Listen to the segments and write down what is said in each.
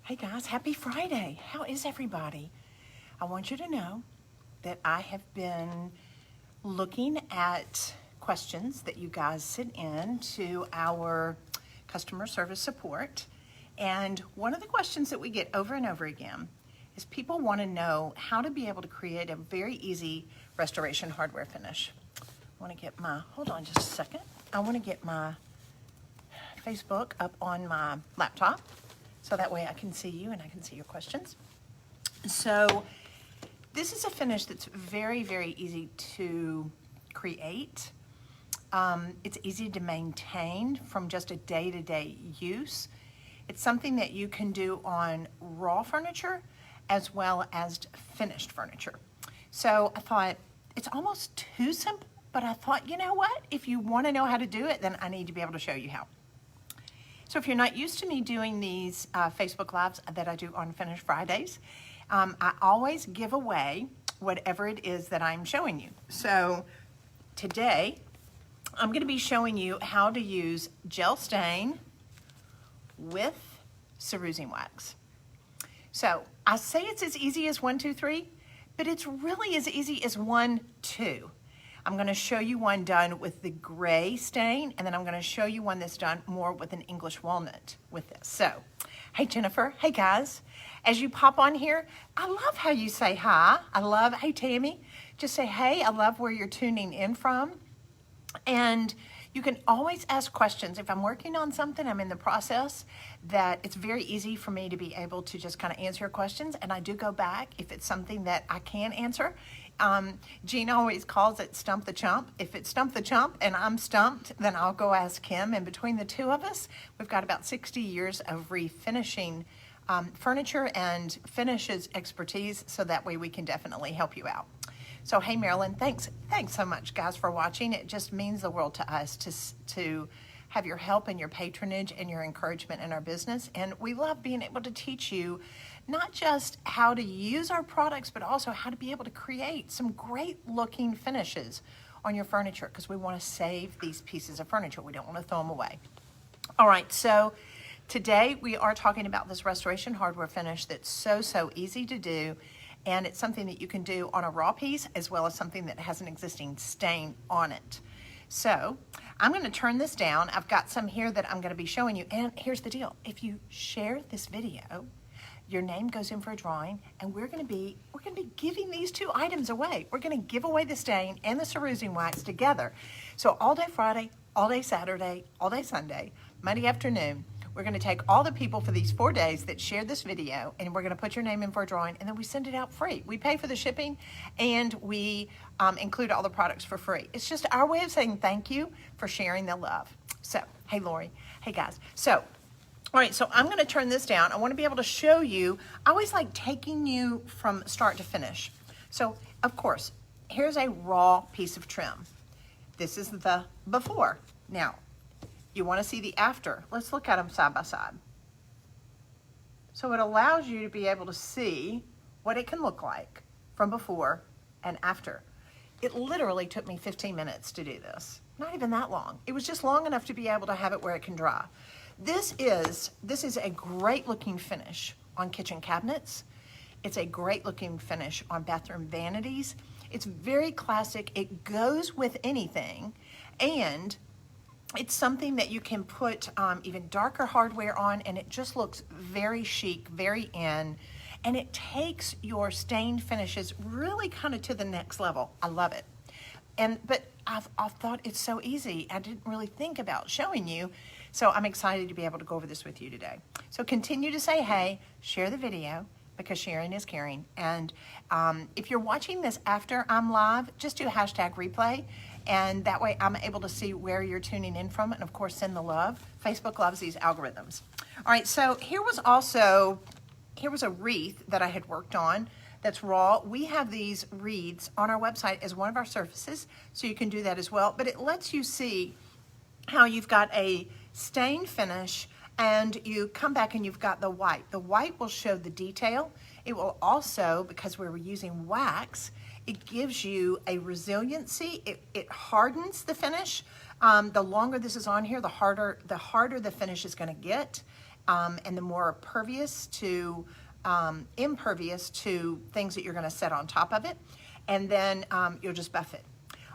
Hey guys, happy Friday. How is everybody? I want you to know that I have been looking at questions that you guys sent in to our customer service support. And one of the questions that we get over and over again is people want to know how to be able to create a very easy restoration hardware finish. I want to get my, hold on just a second. I want to get my Facebook up on my laptop, so that way I can see you and I can see your questions. So this is a finish that's very, very easy to create. It's easy to maintain from just a day-to-day use. It's something that you can do on raw furniture as well as finished furniture. So I thought it's almost too simple, but I thought, you know what? If you want to know how to do it, then I need to be able to show you how. So if you're not used to me doing these Facebook Lives that I do on Finish Fridays, I always give away whatever it is that I'm showing you. So today, I'm going to be showing you how to use gel stain with cerusine wax. So I say it's as easy as 1, 2, 3, but it's really as easy as 1, 2. I'm going to show you one done with the gray stain, and then I'm going to show you one that's done more with an English walnut with this. So, hey Jennifer, hey guys. As you pop on here, I love how you say hi. I love, hey Tammy, just say hey. I love where you're tuning in from. And you can always ask questions. If I'm working on something, I'm in the process, that it's very easy for me to be able to just kind of answer your questions. And I do go back if it's something that I can answer. Gina always calls it stump the chump. If it's stump the chump and I'm stumped, then I'll go ask him. And between the two of us, we've got about 60 years of refinishing furniture and finishes expertise, so that way we can definitely help you out. So hey Marilyn, thanks so much guys for watching. It just means the world to us to have your help and your patronage and your encouragement in our business. And we love being able to teach you not just how to use our products, but also how to be able to create some great looking finishes on your furniture, because we want to save these pieces of furniture. We don't want to throw them away. All right, so today we are talking about this restoration hardware finish that's so easy to do. And it's something that you can do on a raw piece as well as something that has an existing stain on it. So I'm going to turn this down. I've got some here that I'm going to be showing you. And here's the deal. If you share this video, your name goes in for a drawing, and we're going to be giving these two items away. We're going to give away the stain and the cerusine wax together. So all day Friday, all day Saturday, all day Sunday, Monday afternoon, we're going to take all the people for these 4 days that shared this video, and we're going to put your name in for a drawing, and then we send it out free. We pay for the shipping, and we include all the products for free. It's just our way of saying thank you for sharing the love. So, hey Lori, hey guys. So, all right, so I'm going to turn this down. I want to be able to show you. I always like taking you from start to finish. So, of course, here's a raw piece of trim. This is the before. Now, you want to see the after. Let's look at them side by side. So it allows you to be able to see what it can look like from before and after. It literally took me 15 minutes to do this. Not even that long. It was just long enough to be able to have it where it can dry. This is a great looking finish on kitchen cabinets. It's a great looking finish on bathroom vanities. It's very classic. It goes with anything, and it's something that you can put even darker hardware on, and it just looks very chic, very in, and it takes your stained finishes really kind of to the next level. I love it. But I've thought it's so easy. I didn't really think about showing you, so I'm excited to be able to go over this with you today. So continue to say hey, share the video, because sharing is caring. And if you're watching this after I'm live, just do hashtag replay. And that way I'm able to see where you're tuning in from, and of course send the love. Facebook loves these algorithms. All right, so here was a wreath that I had worked on that's raw. We have these wreaths on our website as one of our services, so you can do that as well. But it lets you see how you've got a stained finish, and you come back and you've got the white. The white will show the detail. It will also, because we were using wax, it gives you a resiliency. It hardens the finish. The longer this is on here, the harder the finish is going to get. and the more impervious to things that you're going to set on top of it. And then you'll just buff it.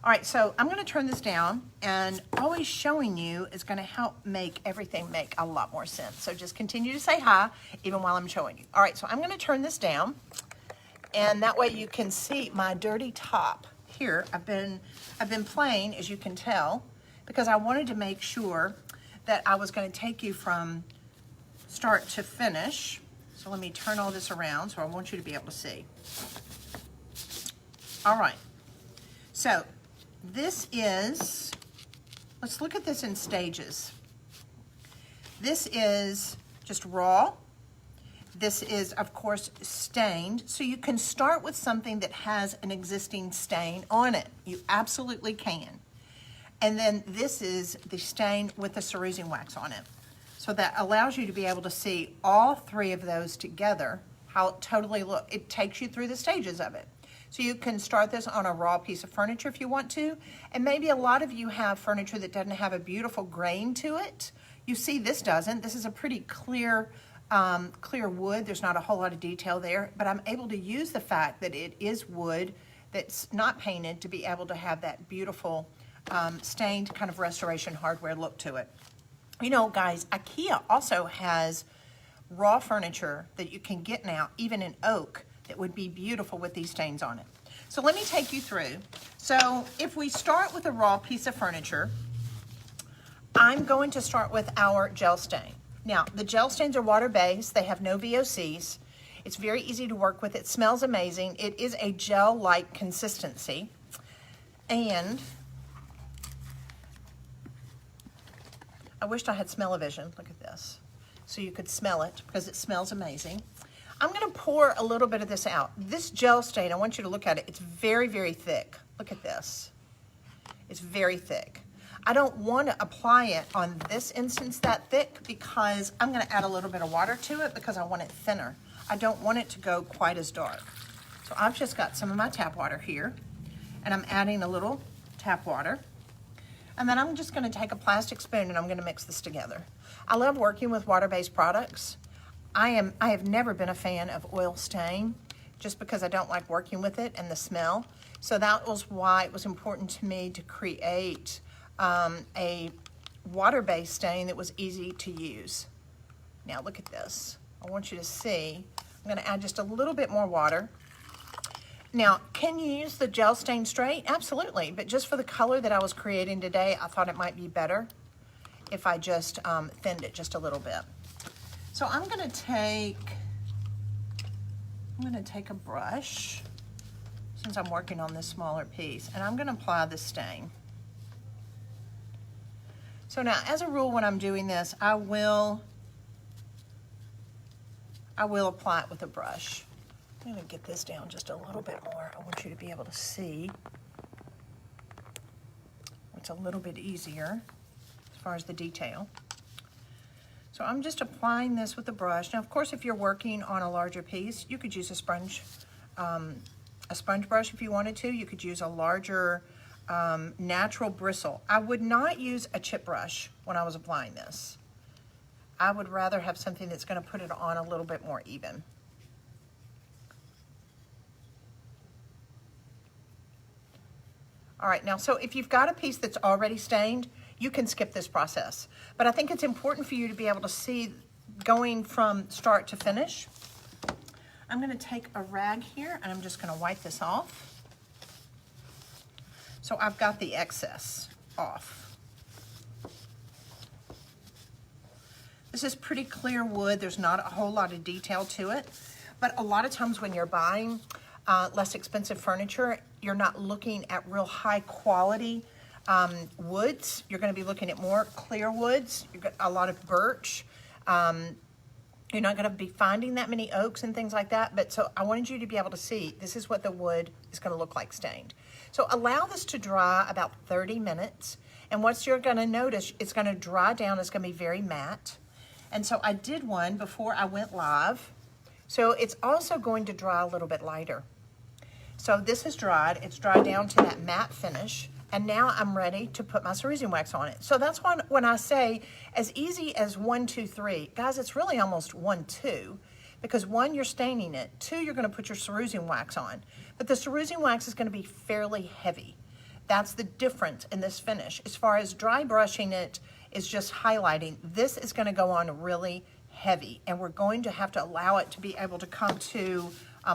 All right, so I'm going to turn this down, and always showing you is going to help make everything make a lot more sense. So just continue to say hi even while I'm showing you. All right, so I'm going to turn this down, and that way you can see my dirty top here. I've been playing, as you can tell, because I wanted to make sure that I was going to take you from start to finish. So let me turn all this around so I want you to be able to see. All right, so this is, let's look at this in stages. This is just raw. This is, of course, stained. So you can start with something that has an existing stain on it. You absolutely can. And then this is the stain with the cerusine wax on it. So that allows you to be able to see all three of those together, how it totally look. It takes you through the stages of it. So you can start this on a raw piece of furniture if you want to. And maybe a lot of you have furniture that doesn't have a beautiful grain to it. You see this doesn't. This is a pretty clear wood. There's not a whole lot of detail there, but I'm able to use the fact that it is wood that's not painted to be able to have that beautiful stained kind of restoration hardware look to it. You know, guys, IKEA also has raw furniture that you can get now, even in oak, that would be beautiful with these stains on it. So let me take you through. So if we start with a raw piece of furniture, I'm going to start with our gel stain. Now, the gel stains are water-based. They have no VOCs. It's very easy to work with. It smells amazing. It is a gel-like consistency. And I wished I had smell-o-vision. Look at this. So you could smell it because it smells amazing. I'm going to pour a little bit of this out. This gel stain, I want you to look at it. It's very, very thick. Look at this. It's very thick. I don't want to apply it on this instance that thick because I'm going to add a little bit of water to it because I want it thinner. I don't want it to go quite as dark. So I've just got some of my tap water here, and I'm adding a little tap water. And then I'm just going to take a plastic spoon and I'm going to mix this together. I love working with water-based products. I have never been a fan of oil stain just because I don't like working with it and the smell. So that was why it was important to me to create a water-based stain that was easy to use. Now look at this. I want you to see. I'm going to add just a little bit more water. Now, can you use the gel stain straight? Absolutely, but just for the color that I was creating today, I thought it might be better if I just thinned it just a little bit. So I'm going to take a brush, since I'm working on this smaller piece, and I'm going to apply the stain. So now, as a rule, when I'm doing this, I will apply it with a brush. I'm going to get this down just a little bit more. I want you to be able to see. It's a little bit easier as far as the detail. So I'm just applying this with a brush. Now, of course, if you're working on a larger piece, you could use a sponge brush if you wanted to. You could use a larger natural bristle. I would not use a chip brush when I was applying this. I would rather have something that's going to put it on a little bit more even. All right, now, so if you've got a piece that's already stained, you can skip this process. But I think it's important for you to be able to see going from start to finish. I'm going to take a rag here, and I'm just going to wipe this off. So I've got the excess off. This is pretty clear wood. There's not a whole lot of detail to it. But a lot of times when you're buying less expensive furniture, you're not looking at real high quality woods. You're going to be looking at more clear woods. You've got a lot of birch. You're not going to be finding that many oaks and things like that. But so I wanted you to be able to see this is what the wood is going to look like stained. So allow this to dry about 30 minutes. And what you're going to notice, it's going to dry down. It's going to be very matte. And so I did one before I went live. So it's also going to dry a little bit lighter. So this is dried. It's dried down to that matte finish. And now I'm ready to put my cerusian wax on it. So that's when I say as easy as 1, 2, 3. Guys, it's really almost 1, 2, because 1, you're staining it. 2, you're gonna put your cerusian wax on. But the cerusian wax is gonna be fairly heavy. That's the difference in this finish. As far as dry brushing it is just highlighting. This is gonna go on really heavy, and we're going to have to allow it to be able to come to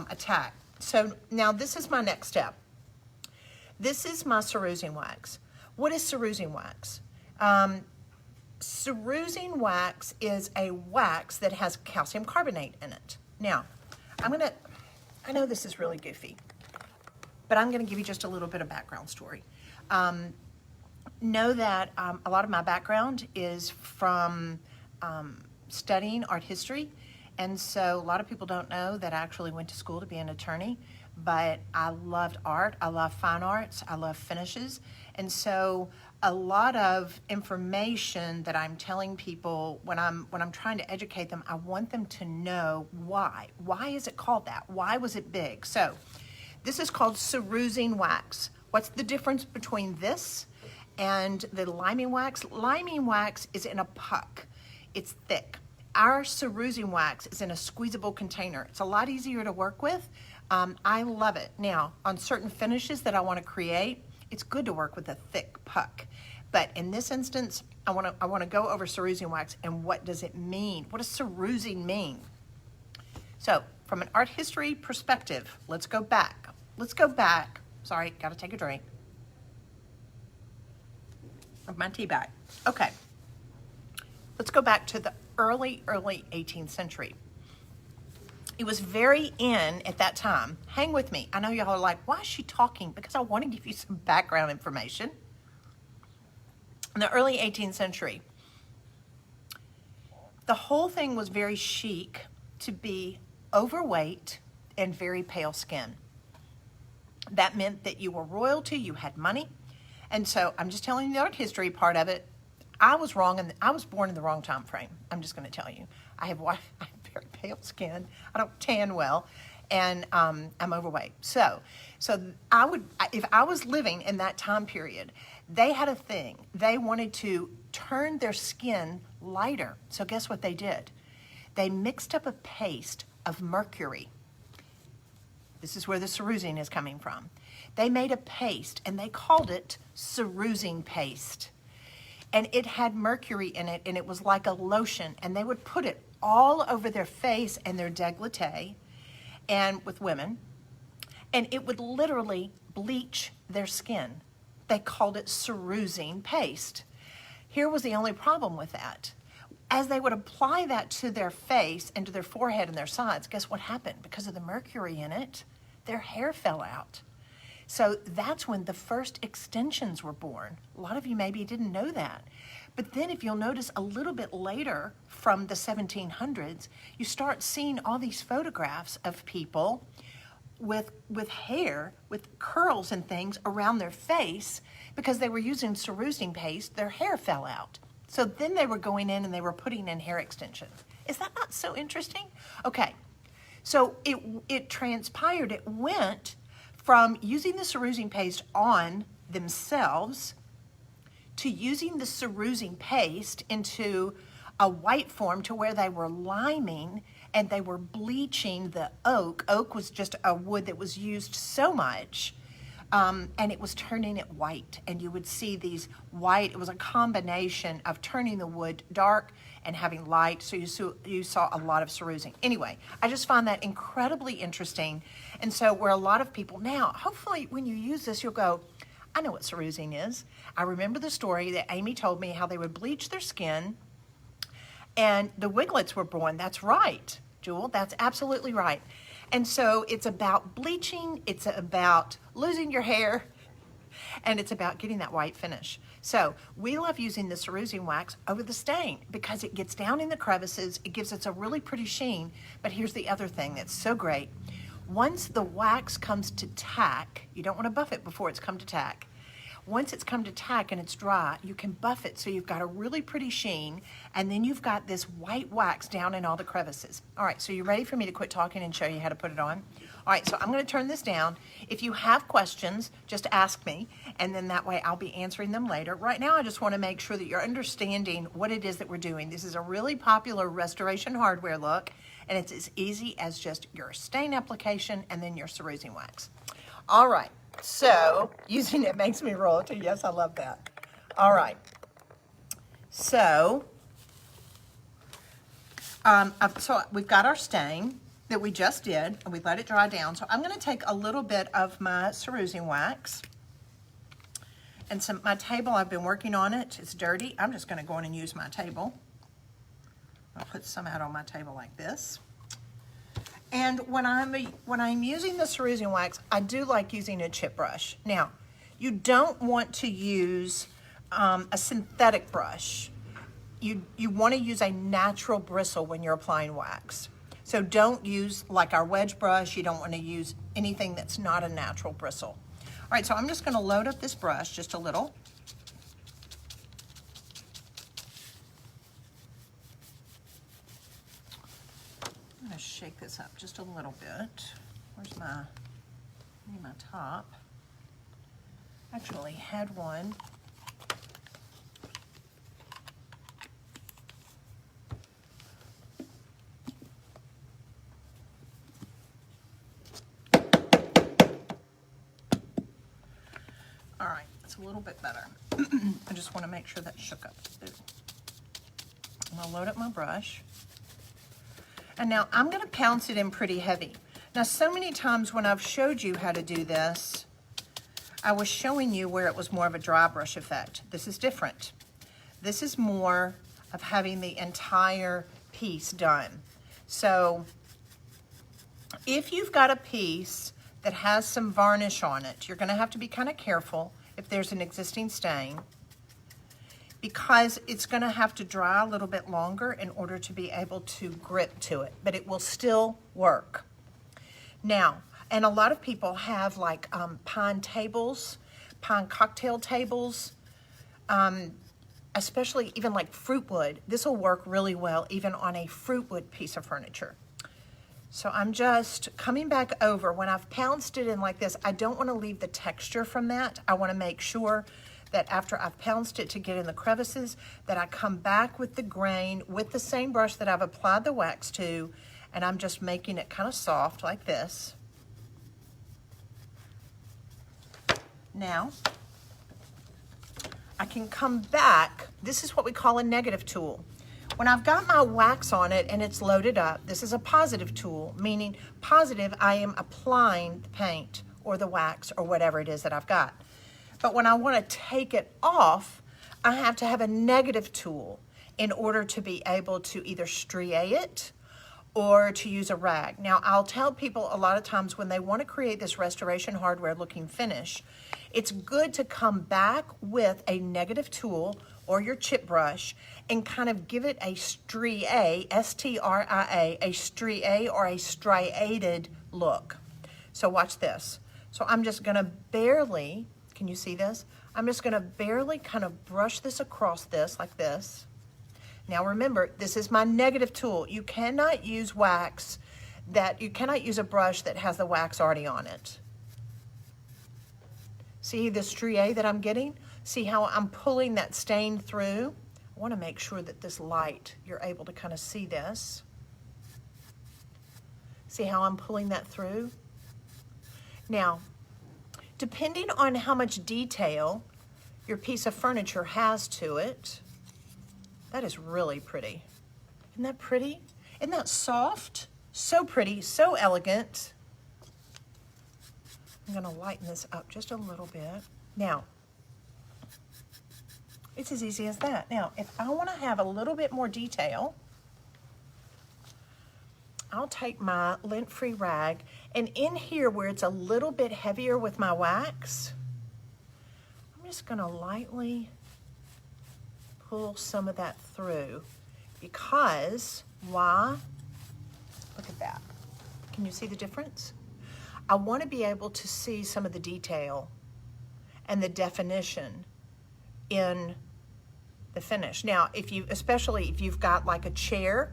attack. So now this is my next step. This is my cerusian wax. What is cerusian wax? Cerusine wax is a wax that has calcium carbonate in it. Now, I know this is really goofy, but I'm gonna give you just a little bit of background story. Know that a lot of my background is from studying art history, and so a lot of people don't know that I actually went to school to be an attorney, but I loved art, I love fine arts, I love finishes, and so a lot of information that I'm telling people when I'm trying to educate them, I want them to know why. Why is it called that? Why was it big? So this is called cerusine wax. What's the difference between this and the liming wax? Liming wax is in a puck. It's thick. Our cerusine wax is in a squeezable container. It's a lot easier to work with. I love it. Now, on certain finishes that I want to create, it's good to work with a thick puck. But in this instance, I want to go over cerusine wax and what does it mean? What does cerusine mean? So, from an art history perspective, let's go back. Sorry, got to take a drink of my tea bag. Okay. Let's go back to the early 18th century. It was very in at that time. Hang with me. I know y'all are like, why is she talking? Because I want to give you some background information. In the early 18th century, the whole thing was very chic to be overweight and very pale skin. That meant that you were royalty, you had money. And so I'm just telling you the art history part of it. I was wrong, and I was born in the wrong time frame. I'm just going to tell you. I have very pale skin. I don't tan well, and I'm overweight. So if I was living in that time period, they had a thing. They wanted to turn their skin lighter. So guess what they did? They mixed up a paste of mercury. This is where the cerusine is coming from. They made a paste, and they called it cerusine paste. And it had mercury in it, and it was like a lotion, and they would put it all over their face and their décolleté, and with women, and it would literally bleach their skin. They called it cerusine paste. Here was the only problem with that. As they would apply that to their face and to their forehead and their sides, guess what happened? Because of the mercury in it, their hair fell out. So that's when the first extensions were born. A lot of you maybe didn't know that. But then if you'll notice a little bit later from the 1700s, you start seeing all these photographs of people with hair, with curls and things around their face because they were using cerusine paste, their hair fell out. So then they were going in and they were putting in hair extensions. Is that not so interesting? Okay, so it transpired, it went from using the cerusine paste on themselves to using the cerusine paste into a white form to where they were liming and they were bleaching the oak. Oak was just a wood that was used so much, and it was turning it white. And you would see these white, it was a combination of turning the wood dark and having light, so you saw a lot of cerusine. Anyway, I just find that incredibly interesting. And so where a lot of people now, hopefully when you use this, you'll go, I know what cerusine is. I remember the story that Amy told me how they would bleach their skin and the wiglets were born. That's right, Jewel, that's absolutely right. And so it's about bleaching, it's about losing your hair, and it's about getting that white finish. So we love using the cerusine wax over the stain because it gets down in the crevices, it gives us a really pretty sheen, but here's the other thing that's so great. Once the wax comes to tack, you don't want to buff it before it's come to tack. Once it's come to tack and it's dry, you can buff it so you've got a really pretty sheen, and then you've got this white wax down in all the crevices. All right, so you ready for me to quit talking and show you how to put it on? All right, so I'm gonna turn this down. If you have questions, just ask me, and then that way I'll be answering them later. Right now, I just wanna make sure that you're understanding what it is that we're doing. This is a really popular restoration hardware look, and it's as easy as just your stain application and then your cerusine wax. All right, so using it makes me royalty. Yes, I love that. All right, so we've got our stain that we just did, and we let it dry down. So I'm gonna take a little bit of my cerusine wax, and my table, I've been working on it, it's dirty. I'm just gonna go in and use my table. I'll put some out on my table like this. And when I'm using the cerusine wax, I do like using a chip brush. Now, you don't want to use a synthetic brush. You want to use a natural bristle when you're applying wax. So don't use like our wedge brush. You don't want to use anything that's not a natural bristle. All right, so I'm just going to load up this brush just a little. I'm going to shake this up just a little bit. Where's my top? Actually had one. All right, it's a little bit better. I just want to make sure that shook up. I'm going to load up my brush. And now I'm going to pounce it in pretty heavy. Now, so many times when I've showed you how to do this, I was showing you where it was more of a dry brush effect. This is different. This is more of having the entire piece done. So if you've got a piece that has some varnish on it, you're going to have to be kind of careful if there's an existing stain, because it's going to have to dry a little bit longer in order to be able to grip to it, but it will still work. Now, and a lot of people have like pine tables, pine cocktail tables, especially even like fruit wood. This will work really well even on a fruit wood piece of furniture. So I'm just coming back over. When I've pounced it in like this, I don't want to leave the texture from that. I want to make sure that after I've pounced it to get in the crevices, that I come back with the grain with the same brush that I've applied the wax to, and I'm just making it kind of soft like this. Now, I can come back. This is what we call a negative tool. When I've got my wax on it and it's loaded up, this is a positive tool, meaning positive, I am applying the paint or the wax or whatever it is that I've got. But when I want to take it off, I have to have a negative tool in order to be able to either striate it or to use a rag. Now, I'll tell people a lot of times when they want to create this restoration hardware looking finish, it's good to come back with a negative tool or your chip brush and kind of give it a striate, S-T-R-I-A, a striate or a striated look. So watch this. So I'm just going to barely, can you see this? I'm just going to barely kind of brush this across this like this. Now remember, this is my negative tool. You cannot use wax you cannot use a brush that has the wax already on it. See the striate that I'm getting? See how I'm pulling that stain through? I want to make sure that this light, you're able to kind of see this. See how I'm pulling that through? Now, depending on how much detail your piece of furniture has to it, that is really pretty. Isn't that pretty? Isn't that soft? So pretty, so elegant. I'm going to lighten this up just a little bit. Now, it's as easy as that. Now, if I want to have a little bit more detail, I'll take my lint-free rag, and in here where it's a little bit heavier with my wax, I'm just going to lightly pull some of that through. Because, why? Look at that. Can you see the difference? I want to be able to see some of the detail. and the definition in the finish. Now, especially if you've got like a chair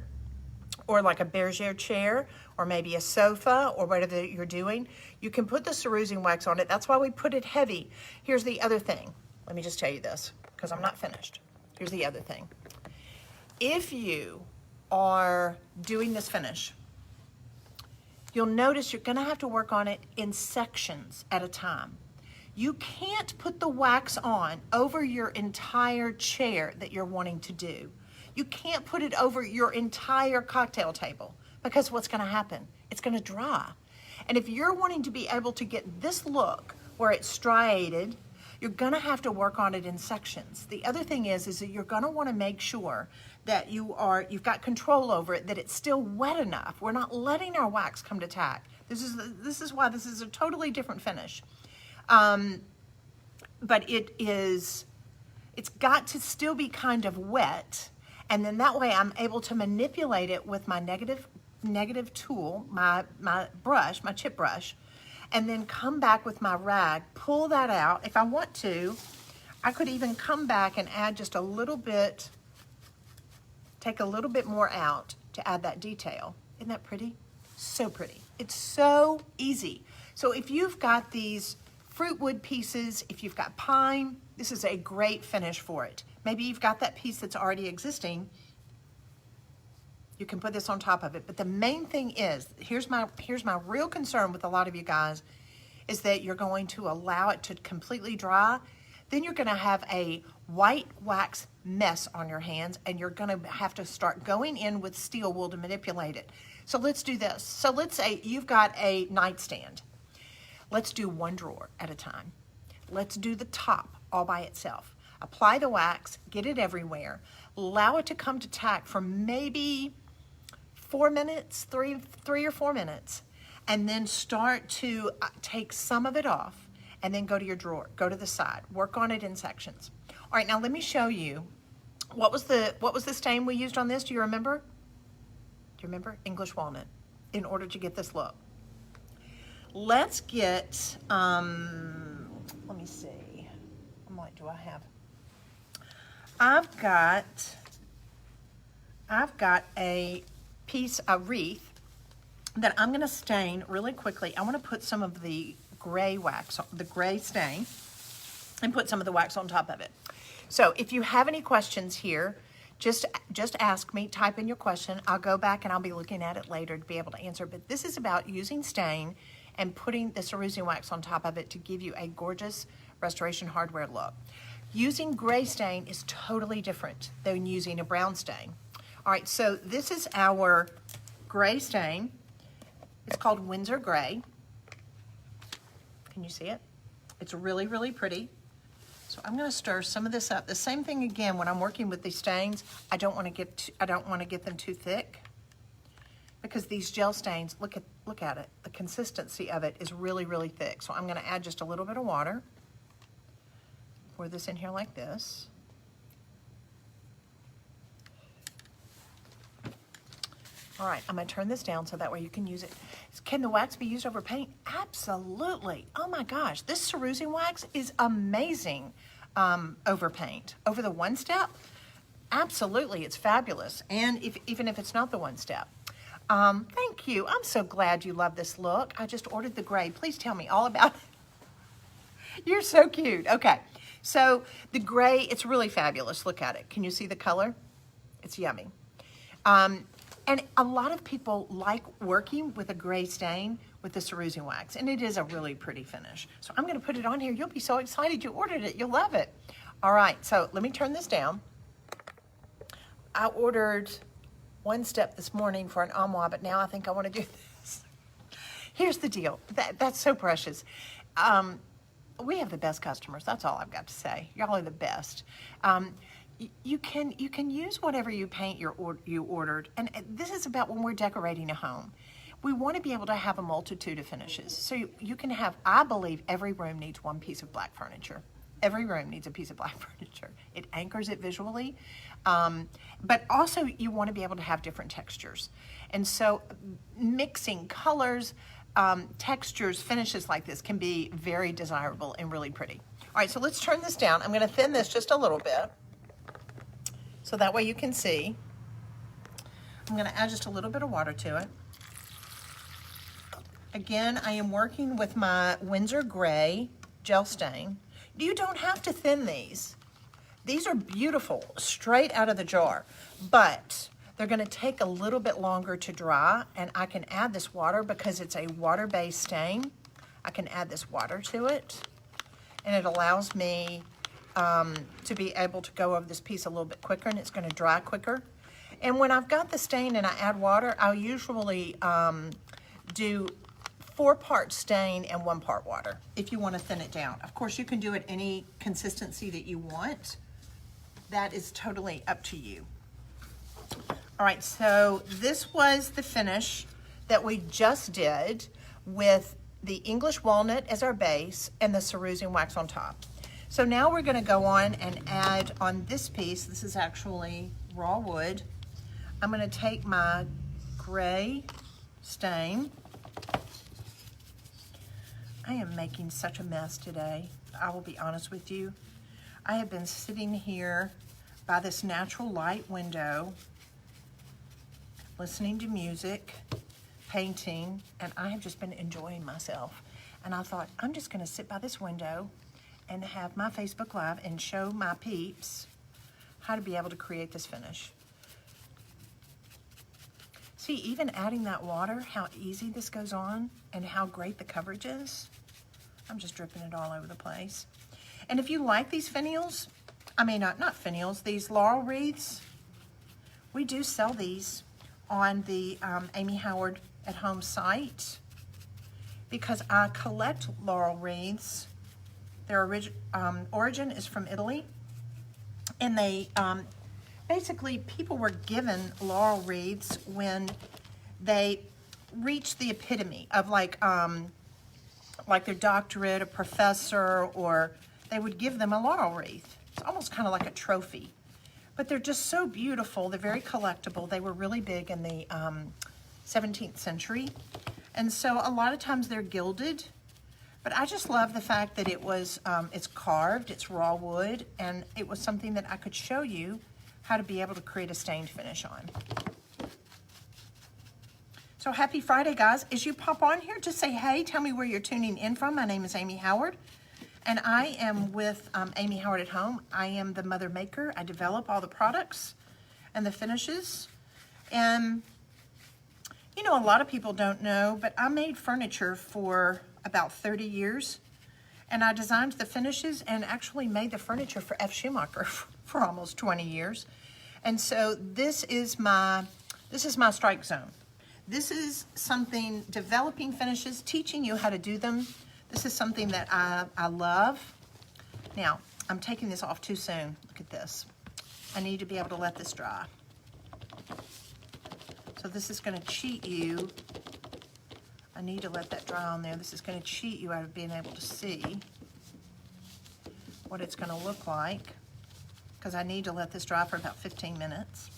or like a bergère chair or maybe a sofa or whatever you're doing, you can put the cerusine wax on it. That's why we put it heavy. Here's the other thing. Let me just tell you this because I'm not finished. Here's the other thing. If you are doing this finish, you'll notice you're going to have to work on it in sections at a time. You can't put the wax on over your entire chair that you're wanting to do. You can't put it over your entire cocktail table because what's going to happen? It's going to dry. And if you're wanting to be able to get this look where it's striated, you're going to have to work on it in sections. The other thing is that you're going to want to make sure that you've got control over it, that it's still wet enough. We're not letting our wax come to tack. This is why this is a totally different finish. But it's got to still be kind of wet, and then that way I'm able to manipulate it with my negative tool, my brush, my chip brush, and then come back with my rag, pull that out. If I want to, I could even come back and add just a little bit, take a little bit more out to add that detail. Isn't that pretty? So pretty. It's so easy. So if you've got these fruit wood pieces, if you've got pine, this is a great finish for it. Maybe you've got that piece that's already existing. You can put this on top of it. But the main thing is, here's my real concern with a lot of you guys, is that you're going to allow it to completely dry. Then you're going to have a white wax mess on your hands, and you're going to have to start going in with steel wool to manipulate it. So let's do this. So let's say you've got a nightstand. Let's do one drawer at a time. Let's do the top all by itself. Apply the wax, get it everywhere. Allow it to come to tack for maybe 4 minutes, three or 4 minutes, and then start to take some of it off, and then go to your drawer, go to the side, work on it in sections. All right, now let me show you. What was the stain we used on this? Do you remember? Do you remember? English walnut, in order to get this look. Let's get, let me see, what do I have? I've got a piece of wreath that I'm gonna stain really quickly. I wanna put some of the gray wax, the gray stain, and put some of the wax on top of it. So if you have any questions here, just ask me, type in your question. I'll go back and I'll be looking at it later to be able to answer. But this is about using stain and putting the cerusian wax on top of it to give you a gorgeous restoration hardware look. Using gray stain is totally different than using a brown stain. All right, so this is our gray stain. It's called Windsor Gray. Can you see it? It's really, really pretty. So I'm going to stir some of this up. The same thing again when I'm working with these stains. I don't want to get them too thick, because these gel stains, look at it. The consistency of it is really, really thick. So I'm going to add just a little bit of water. Pour this in here like this. All right, I'm going to turn this down so that way you can use it. Can the wax be used over paint? Absolutely. Oh my gosh, this cerusian wax is amazing over paint. Over the one step, absolutely, it's fabulous. And even if it's not the one step. Thank you. I'm so glad you love this look. I just ordered the gray. Please tell me all about it. You're so cute. Okay, so the gray, it's really fabulous. Look at it. Can you see the color? It's yummy. And a lot of people like working with a gray stain with the cerusian wax, and it is a really pretty finish. So I'm going to put it on here. You'll be so excited you ordered it. You'll love it. All right, so let me turn this down. I ordered one step this morning for an armoire, but now I think I want to do this. Here's the deal. That's so precious. We have the best customers. That's all I've got to say. Y'all are the best. You can use whatever you paint you ordered, and this is about when we're decorating a home. We want to be able to have a multitude of finishes. So you can have, I believe every room needs one piece of black furniture. Every room needs a piece of black furniture. It anchors it visually, but also you want to be able to have different textures. And so mixing colors, textures, finishes like this can be very desirable and really pretty. All right, so let's turn this down. I'm gonna thin this just a little bit, so that way you can see. I'm gonna add just a little bit of water to it. Again, I am working with my Winsor Gray gel stain. You don't have to thin these. These are beautiful, straight out of the jar, but they're gonna take a little bit longer to dry, and I can add this water because it's a water-based stain. I can add this water to it, and it allows me to be able to go over this piece a little bit quicker, and it's gonna dry quicker. And when I've got the stain and I add water, I'll usually do 4 parts stain and 1 part water if you want to thin it down. Of course, you can do it any consistency that you want. That is totally up to you. All right, so this was the finish that we just did with the English walnut as our base and the cerusian wax on top. So now we're going to go on and add on this piece. This is actually raw wood. I'm going to take my gray stain. I am making such a mess today. I will be honest with you. I have been sitting here by this natural light window, listening to music, painting, and I have just been enjoying myself. And I thought, I'm just gonna sit by this window and have my Facebook Live and show my peeps how to be able to create this finish. See, even adding that water, how easy this goes on and how great the coverage is. I'm just dripping it all over the place. And if you like these finials, not finials, these laurel wreaths, we do sell these on the Amy Howard at Home site because I collect laurel wreaths. Their origin is from Italy, and they basically, people were given laurel wreaths when they reached the epitome of like their doctorate, a professor, or they would give them a laurel wreath. It's almost kind of like a trophy. But they're just so beautiful. They're very collectible. They were really big in the 17th century. And so a lot of times they're gilded. But I just love the fact that it was, it's carved, it's raw wood, and it was something that I could show you how to be able to create a stained finish on. So happy Friday, guys. As you pop on here, just say hey, tell me where you're tuning in from. My name is Amy Howard, and I am with Amy Howard at Home. I am the mother maker. I develop all the products and the finishes. And, you know, a lot of people don't know, but I made furniture for about 30 years, and I designed the finishes and actually made the furniture for F. Schumacher for almost 20 years. And so this is my strike zone. This is something, developing finishes, teaching you how to do them. This is something that I love. Now, I'm taking this off too soon. Look at this. I need to be able to let this dry. So this is going to cheat you. I need to let that dry on there. This is going to cheat you out of being able to see what it's going to look like, because I need to let this dry for about 15 minutes.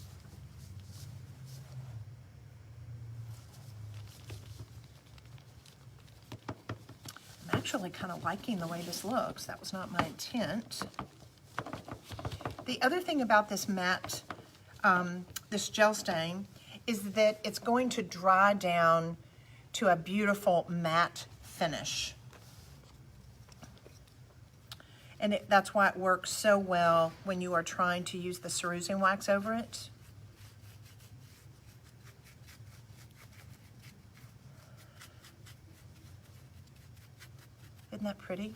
I'm actually kind of liking the way this looks. That was not my intent. The other thing about this matte, this gel stain, is that it's going to dry down to a beautiful matte finish. And that's why it works so well when you are trying to use the cerusian wax over it. Isn't that pretty?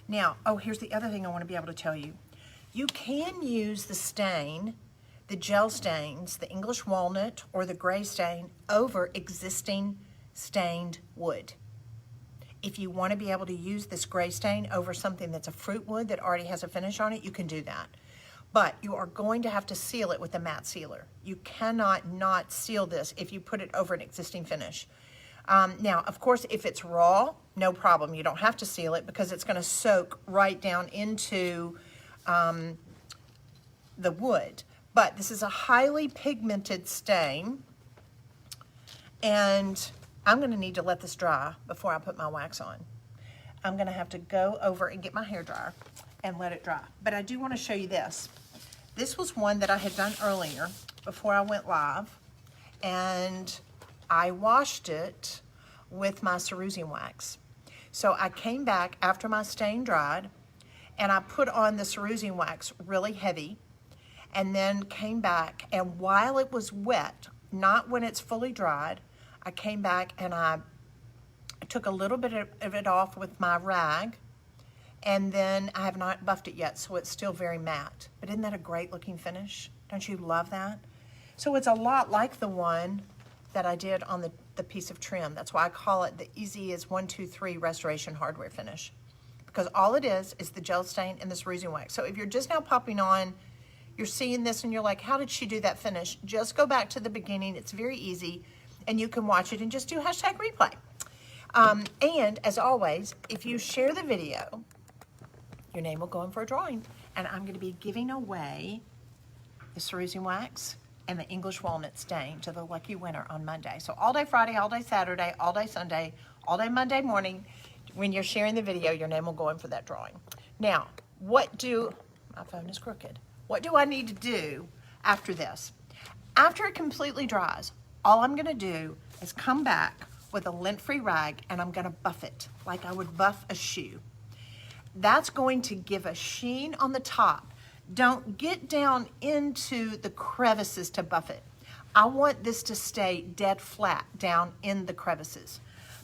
Now, oh, here's the other thing I want to be able to tell you. You can use the stain, the gel stains, the English walnut or the gray stain over existing stained wood. If you want to be able to use this gray stain over something that's a fruit wood that already has a finish on it, you can do that. But you are going to have to seal it with a matte sealer. You cannot not seal this if you put it over an existing finish. Now, of course, if it's raw, no problem. You don't have to seal it because it's going to soak right down into the wood. But this is a highly pigmented stain, and I'm going to need to let this dry before I put my wax on. I'm gonna have to go over and get my hairdryer and let it dry. But I do wanna show you this. This was one that I had done earlier before I went live, and I washed it with my cerusian wax. So I came back after my stain dried, and I put on the cerusian wax really heavy, and then came back, and while it was wet, not when it's fully dried, I came back and I took a little bit of it off with my rag, and then I have not buffed it yet, so it's still very matte. But isn't that a great looking finish? Don't you love that? So it's a lot like the one that I did on the piece of trim. That's why I call it the Easy as 1, 2, 3 Restoration Hardware Finish. Because all it is the gel stain and the cerusian wax. So if you're just now popping on, you're seeing this and you're like, how did she do that finish? Just go back to the beginning. It's very easy, and you can watch it and just do #replay. And as always, if you share the video, your name will go in for a drawing. And I'm going to be giving away the cerusian wax and the English walnut stain to the lucky winner on Monday. So all day Friday, all day Saturday, all day Sunday, all day Monday morning, when you're sharing the video, your name will go in for that drawing. Now, my phone is crooked. What do I need to do after this? After it completely dries, all I'm gonna do is come back with a lint-free rag, and I'm gonna buff it like I would buff a shoe. That's going to give a sheen on the top. Don't get down into the crevices to buff it. I want this to stay dead flat down in the crevices.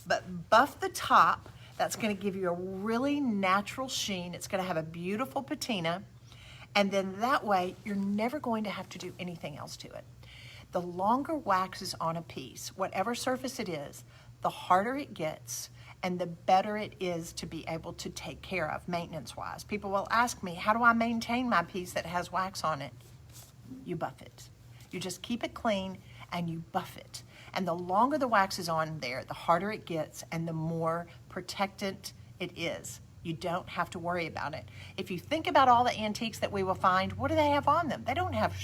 But buff the top. That's gonna give you a really natural sheen. It's gonna have a beautiful patina. And then that way, you're never going to have to do anything else to it. The longer wax is on a piece, whatever surface it is, the harder it gets and the better it is to be able to take care of maintenance-wise. People will ask me, how do I maintain my piece that has wax on it? You buff it. You just keep it clean and you buff it. And the longer the wax is on there, the harder it gets and the more protectant it is. You don't have to worry about it. If you think about all the antiques that we will find, what do they have on them? They don't have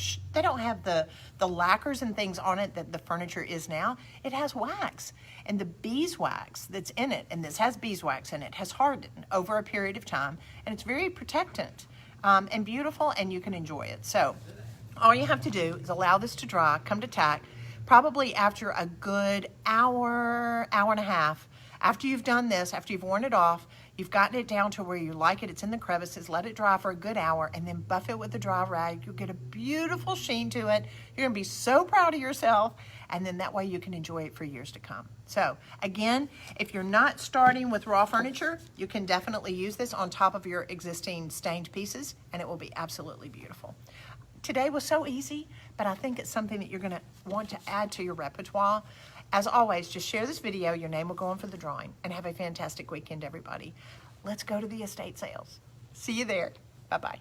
the lacquers and things on it that the furniture is now. It has wax. And the beeswax that's in it, and this has beeswax in it, has hardened over a period of time, and it's very protectant and beautiful, and you can enjoy it. So all you have to do is allow this to dry, come to tack, probably after a good hour, hour and a half. After you've done this, after you've worn it off, you've gotten it down to where you like it, it's in the crevices, let it dry for a good hour, and then buff it with the dry rag. You'll get a beautiful sheen to it. You're gonna be so proud of yourself, and then that way you can enjoy it for years to come. So again, if you're not starting with raw furniture, you can definitely use this on top of your existing stained pieces, and it will be absolutely beautiful. Today was so easy, but I think it's something that you're gonna want to add to your repertoire. As always, just share this video, your name will go in for the drawing, and have a fantastic weekend, everybody. Let's go to the estate sales. See you there. Bye-bye.